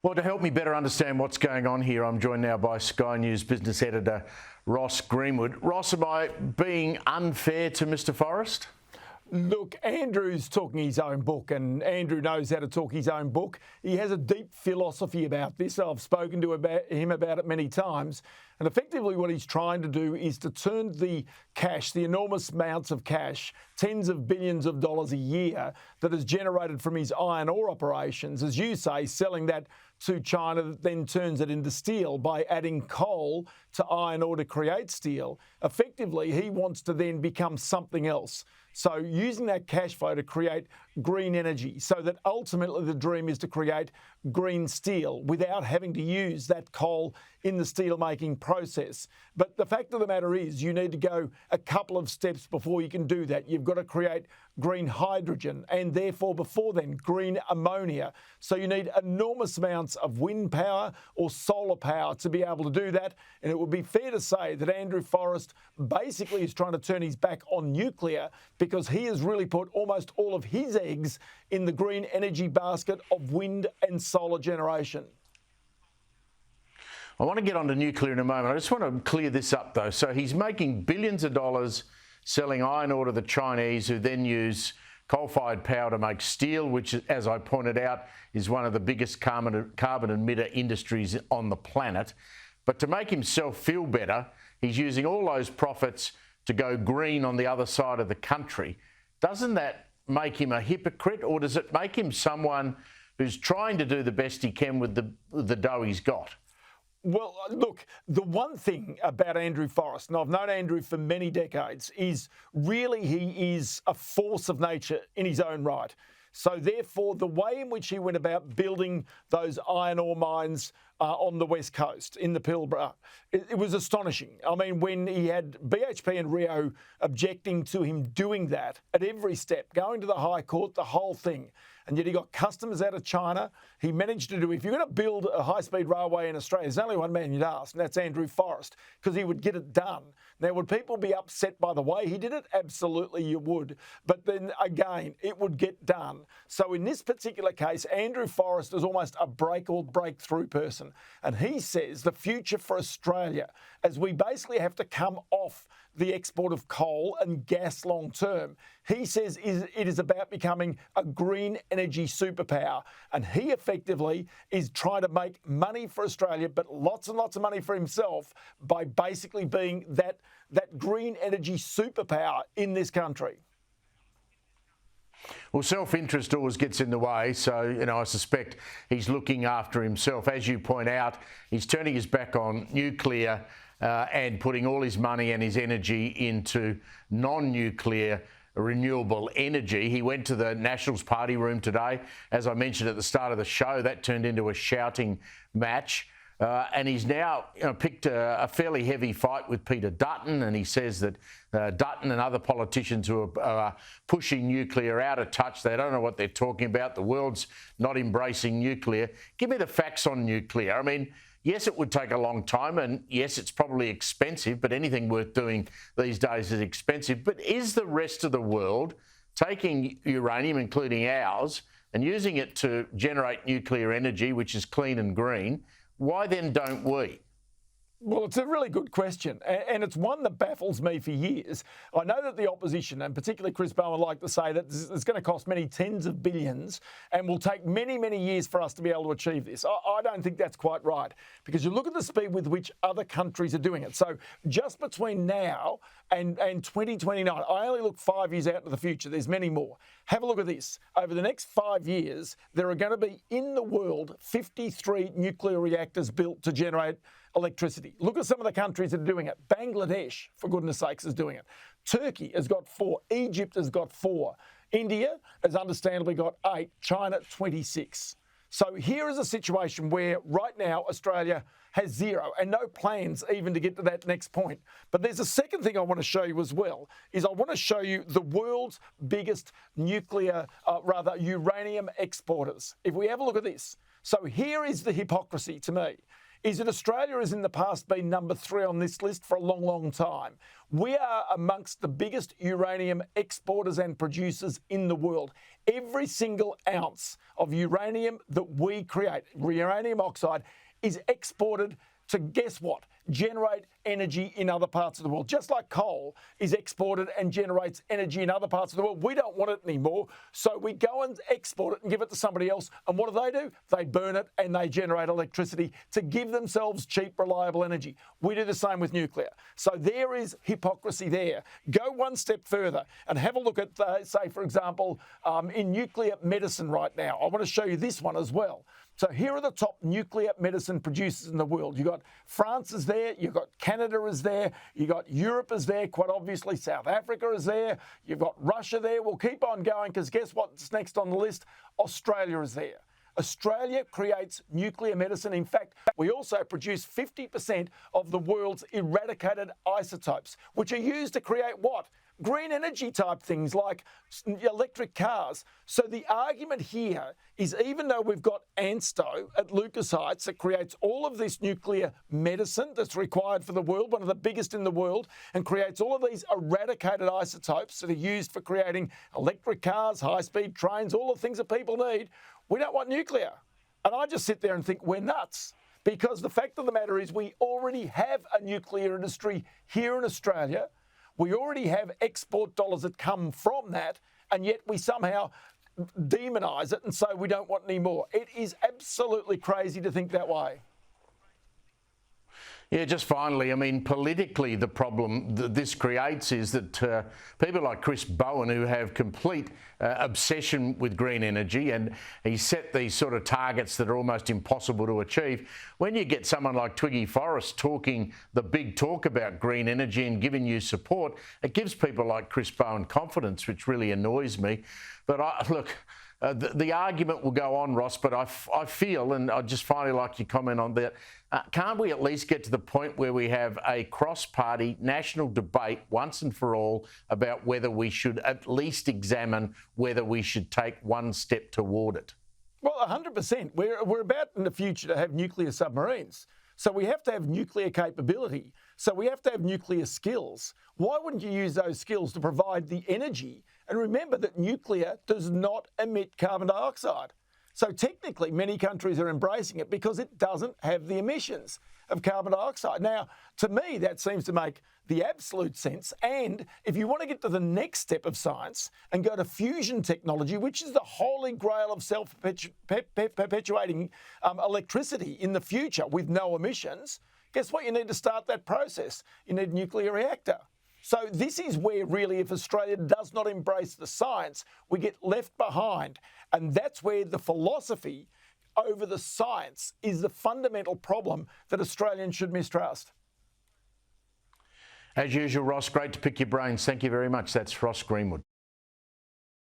Well, to help me better understand what's going on here, I'm joined now by Sky News business editor Ross Greenwood. Ross, am I being unfair to Mr. Forrest? Look, Andrew's talking his own book, and Andrew knows how to talk his own book. He has a deep philosophy about this. I've spoken to him about it many times. And effectively what he's trying to do is to turn the cash, the enormous amounts of cash, tens of billions of dollars a year that is generated from his iron ore operations, as you say, selling that to China that then turns it into steel by adding coal to iron ore to create steel. Effectively, he wants to then become something else. So using that cash flow to create green energy, so that ultimately the dream is to create green steel without having to use that coal in the steel making process. But the fact of the matter is you need to go a couple of steps before you can do that. You've got to create green hydrogen and therefore before then green ammonia. So you need enormous amounts of wind power or solar power to be able to do that. And it would be fair to say that Andrew Forrest basically is trying to turn his back on nuclear because he has really put almost all of his eggs in the green energy basket of wind and solar generation. I want to get on to nuclear in a moment. I just want to clear this up, though. So he's making billions of dollars selling iron ore to the Chinese, who then use coal-fired power to make steel, which, as I pointed out, is one of the biggest carbon emitter industries on the planet. But to make himself feel better, he's using all those profits to go green on the other side of the country. Doesn't that make him a hypocrite, or does it make him someone who's trying to do the best he can with the dough he's got? Well, look, the one thing about Andrew Forrest, and I've known Andrew for many decades, is really he is a force of nature in his own right. So therefore, the way in which he went about building those iron ore mines on the West Coast, in the Pilbara, it was astonishing. I mean, when he had BHP and Rio objecting to him doing that at every step, going to the High Court, the whole thing, and yet he got customers out of China. He managed to do, if you're going to build a high-speed railway in Australia, there's only one man you'd ask, and that's Andrew Forrest, because he would get it done. Now, would people be upset by the way he did it? Absolutely, you would. But then again, it would get done. So in this particular case, Andrew Forrest is almost a break or breakthrough person. And he says the future for Australia, as we basically have to come off the export of coal and gas long term, he says it is about becoming a green energy superpower. And he effectively is trying to make money for Australia, but lots and lots of money for himself by basically being that green energy superpower in this country. Well, self-interest always gets in the way, so, I suspect he's looking after himself. As you point out, he's turning his back on nuclear and putting all his money and his energy into non-nuclear renewable energy. He went to the Nationals party room today. As I mentioned at the start of the show, that turned into a shouting match. And he's now picked a fairly heavy fight with Peter Dutton, and he says that Dutton and other politicians who are pushing nuclear out of touch, they don't know what they're talking about. The world's not embracing nuclear. Give me the facts on nuclear. I mean, yes, it would take a long time, and yes, it's probably expensive, but anything worth doing these days is expensive. But is the rest of the world taking uranium, including ours, and using it to generate nuclear energy, which is clean and green? Why then don't we? Well, it's a really good question, and it's one that baffles me for years. I know that the opposition, and particularly Chris Bowen, like to say that it's going to cost many tens of billions and will take many, many years for us to be able to achieve this. I don't think that's quite right, because you look at the speed with which other countries are doing it. So just between now and 2029, I only look 5 years out into the future. There's many more. Have a look at this. Over the next 5 years, there are going to be, in the world, 53 nuclear reactors built to generate electricity. Look at some of the countries that are doing it. Bangladesh, for goodness sakes, is doing it. Turkey has got 4. Egypt has got 4. India has understandably got 8. China, 26. So here is a situation where right now Australia has 0 and no plans even to get to that next point. But there's a second thing I want to show you as well, is I want to show you the world's biggest uranium exporters. If we have a look at this. So here is the hypocrisy to me. Is that Australia has in the past been number 3 on this list for a long, long time. We are amongst the biggest uranium exporters and producers in the world. Every single ounce of uranium that we create, uranium oxide, is exported to, guess what, generate energy in other parts of the world. Just like coal is exported and generates energy in other parts of the world. We don't want it anymore, so we go and export it and give it to somebody else. And what do? They burn it and they generate electricity to give themselves cheap, reliable energy. We do the same with nuclear. So there is hypocrisy there. Go one step further and have a look at, say, for example, in nuclear medicine right now. I want to show you this one as well. So here are the top nuclear medicine producers in the world. You've got France is there, you've got Canada is there, you've got Europe is there, quite obviously South Africa is there, you've got Russia there. We'll keep on going because guess what's next on the list? Australia is there. Australia creates nuclear medicine. In fact, we also produce 50% of the world's eradicated isotopes, which are used to create what? Green energy type things like electric cars. So the argument here is even though we've got ANSTO at Lucas Heights that creates all of this nuclear medicine that's required for the world, one of the biggest in the world, and creates all of these eradicated isotopes that are used for creating electric cars, high-speed trains, all the things that people need, we don't want nuclear. And I just sit there and think we're nuts. Because the fact of the matter is we already have a nuclear industry here in Australia. We already have export dollars that come from that, and yet we somehow demonise it and say we don't want any more. It is absolutely crazy to think that way. Yeah, just finally, I mean, politically, the problem that this creates is that people like Chris Bowen, who have complete obsession with green energy, and he set these sort of targets that are almost impossible to achieve. When you get someone like Twiggy Forrest talking the big talk about green energy and giving you support, it gives people like Chris Bowen confidence, which really annoys me. But look, the argument will go on, Ross, but I feel, and I'd just finally like your comment on that, can't we at least get to the point where we have a cross-party national debate once and for all about whether we should at least examine whether we should take one step toward it? Well, 100%. We're about in the future to have nuclear submarines. So we have to have nuclear capability. So we have to have nuclear skills. Why wouldn't you use those skills to provide the energy? And remember that nuclear does not emit carbon dioxide. So technically, many countries are embracing it because it doesn't have the emissions of carbon dioxide. Now, to me, that seems to make the absolute sense. And if you want to get to the next step of science and go to fusion technology, which is the holy grail of self-perpetuating electricity in the future with no emissions, guess what? You need to start that process. You need a nuclear reactor. So this is where really, if Australia does not embrace the science, we get left behind. And that's where the philosophy over the science is the fundamental problem that Australians should mistrust. As usual, Ross, great to pick your brains. Thank you very much. That's Ross Greenwood.